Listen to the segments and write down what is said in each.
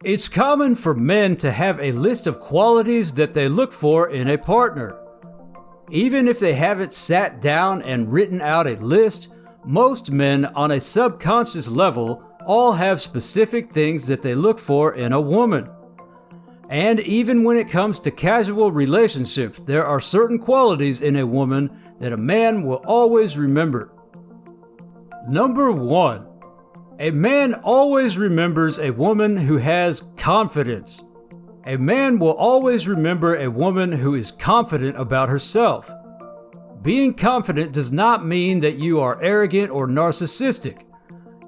It's common for men to have a list of qualities that they look for in a partner. Even if they haven't sat down and written out a list, most men on a subconscious level all have specific things that they look for in a woman. And even when it comes to casual relationships, there are certain qualities in a woman that a man will always remember. Number 1. A man always remembers a woman who has confidence. A man will always remember a woman who is confident about herself. Being confident does not mean that you are arrogant or narcissistic.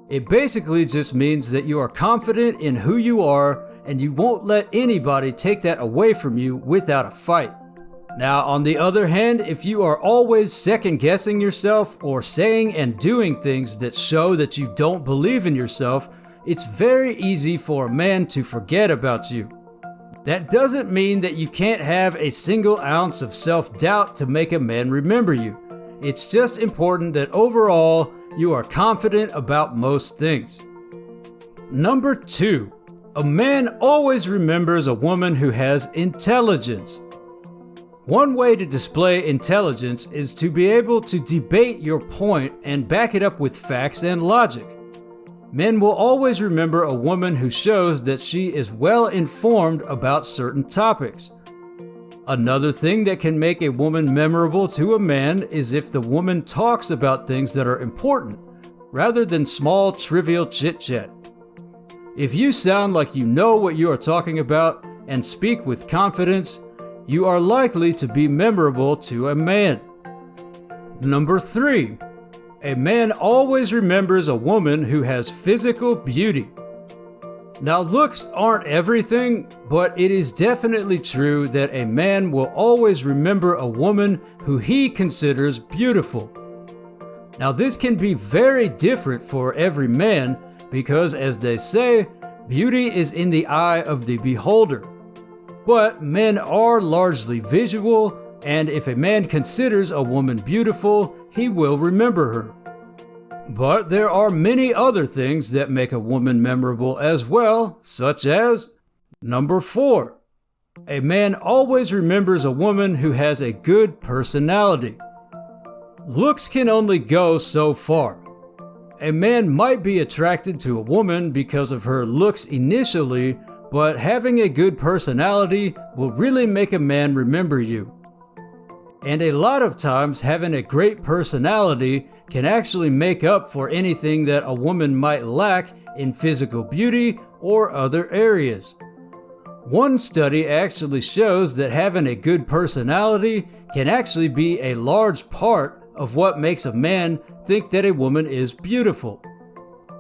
It basically just means that you are confident in who you are and you won't let anybody take that away from you without a fight. Now, on the other hand, if you are always second-guessing yourself or saying and doing things that show that you don't believe in yourself, it's very easy for a man to forget about you. That doesn't mean that you can't have a single ounce of self-doubt to make a man remember you. It's just important that overall, you are confident about most things. Number 2. A man always remembers a woman who has intelligence. One way to display intelligence is to be able to debate your point and back it up with facts and logic. Men will always remember a woman who shows that she is well informed about certain topics. Another thing that can make a woman memorable to a man is if the woman talks about things that are important, rather than small, trivial chit-chat. If you sound like you know what you are talking about and speak with confidence, you are likely to be memorable to a man. Number 3. A man always remembers a woman who has physical beauty. Now, looks aren't everything, but it is definitely true that a man will always remember a woman who he considers beautiful. Now, this can be very different for every man because, as they say, beauty is in the eye of the beholder. But men are largely visual, and if a man considers a woman beautiful, he will remember her. But there are many other things that make a woman memorable as well, such as number 4. A man always remembers a woman who has a good personality. Looks can only go so far. A man might be attracted to a woman because of her looks initially, but having a good personality will really make a man remember you. And a lot of times, having a great personality can actually make up for anything that a woman might lack in physical beauty or other areas. One study actually shows that having a good personality can actually be a large part of what makes a man think that a woman is beautiful.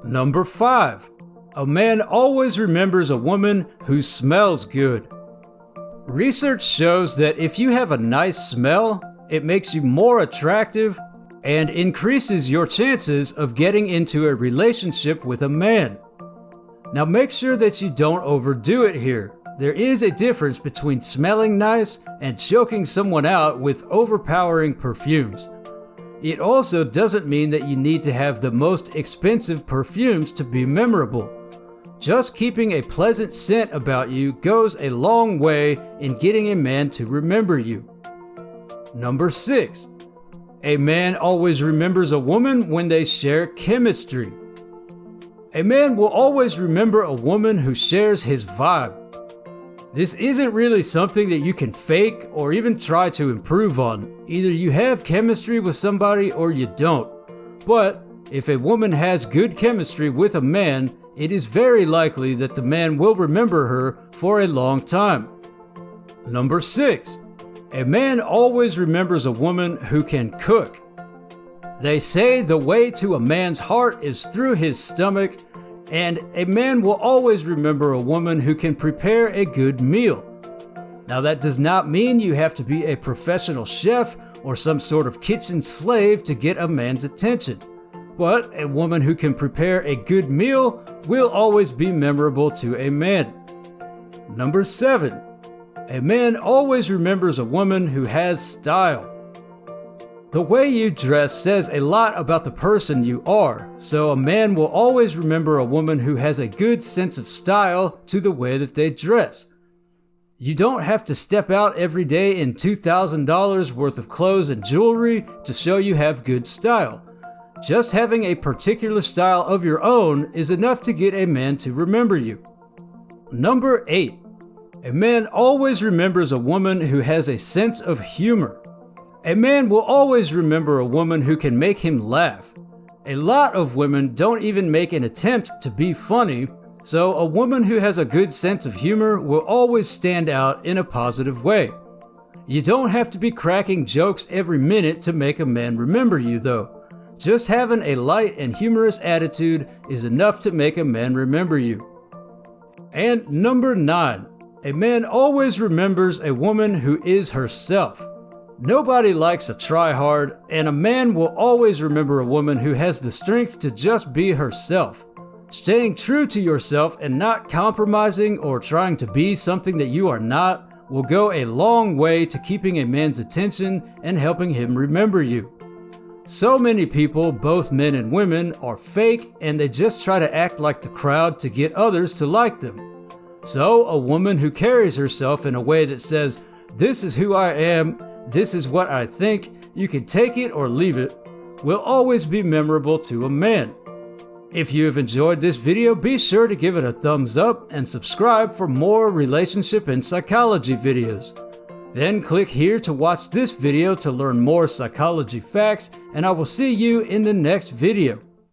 Number 5. A man always remembers a woman who smells good. Research shows that if you have a nice smell, it makes you more attractive and increases your chances of getting into a relationship with a man. Now, make sure that you don't overdo it here. There is a difference between smelling nice and choking someone out with overpowering perfumes. It also doesn't mean that you need to have the most expensive perfumes to be memorable. Just keeping a pleasant scent about you goes a long way in getting a man to remember you. Number 6. A man always remembers a woman when they share chemistry. A man will always remember a woman who shares his vibe. This isn't really something that you can fake or even try to improve on. Either you have chemistry with somebody or you don't. But if a woman has good chemistry with a man, it is very likely that the man will remember her for a long time. Number 6. A man always remembers a woman who can cook. They say the way to a man's heart is through his stomach, and a man will always remember a woman who can prepare a good meal. Now, that does not mean you have to be a professional chef or some sort of kitchen slave to get a man's attention. But a woman who can prepare a good meal will always be memorable to a man. Number 7. A man always remembers a woman who has style. The way you dress says a lot about the person you are, so a man will always remember a woman who has a good sense of style to the way that they dress. You don't have to step out every day in $2,000 worth of clothes and jewelry to show you have good style. Just having a particular style of your own is enough to get a man to remember you. Number 8. A man always remembers a woman who has a sense of humor. A man will always remember a woman who can make him laugh. A lot of women don't even make an attempt to be funny, so a woman who has a good sense of humor will always stand out in a positive way. You don't have to be cracking jokes every minute to make a man remember you, though. Just having a light and humorous attitude is enough to make a man remember you. And number 9. A man always remembers a woman who is herself. Nobody likes a tryhard, and a man will always remember a woman who has the strength to just be herself. Staying true to yourself and not compromising or trying to be something that you are not will go a long way to keeping a man's attention and helping him remember you. So many people, both men and women, are fake and they just try to act like the crowd to get others to like them. So a woman who carries herself in a way that says, "This is who I am, this is what I think, you can take it or leave it," will always be memorable to a man. If you have enjoyed this video, be sure to give it a thumbs up and subscribe for more relationship and psychology videos. Then click here to watch this video to learn more psychology facts, and I will see you in the next video.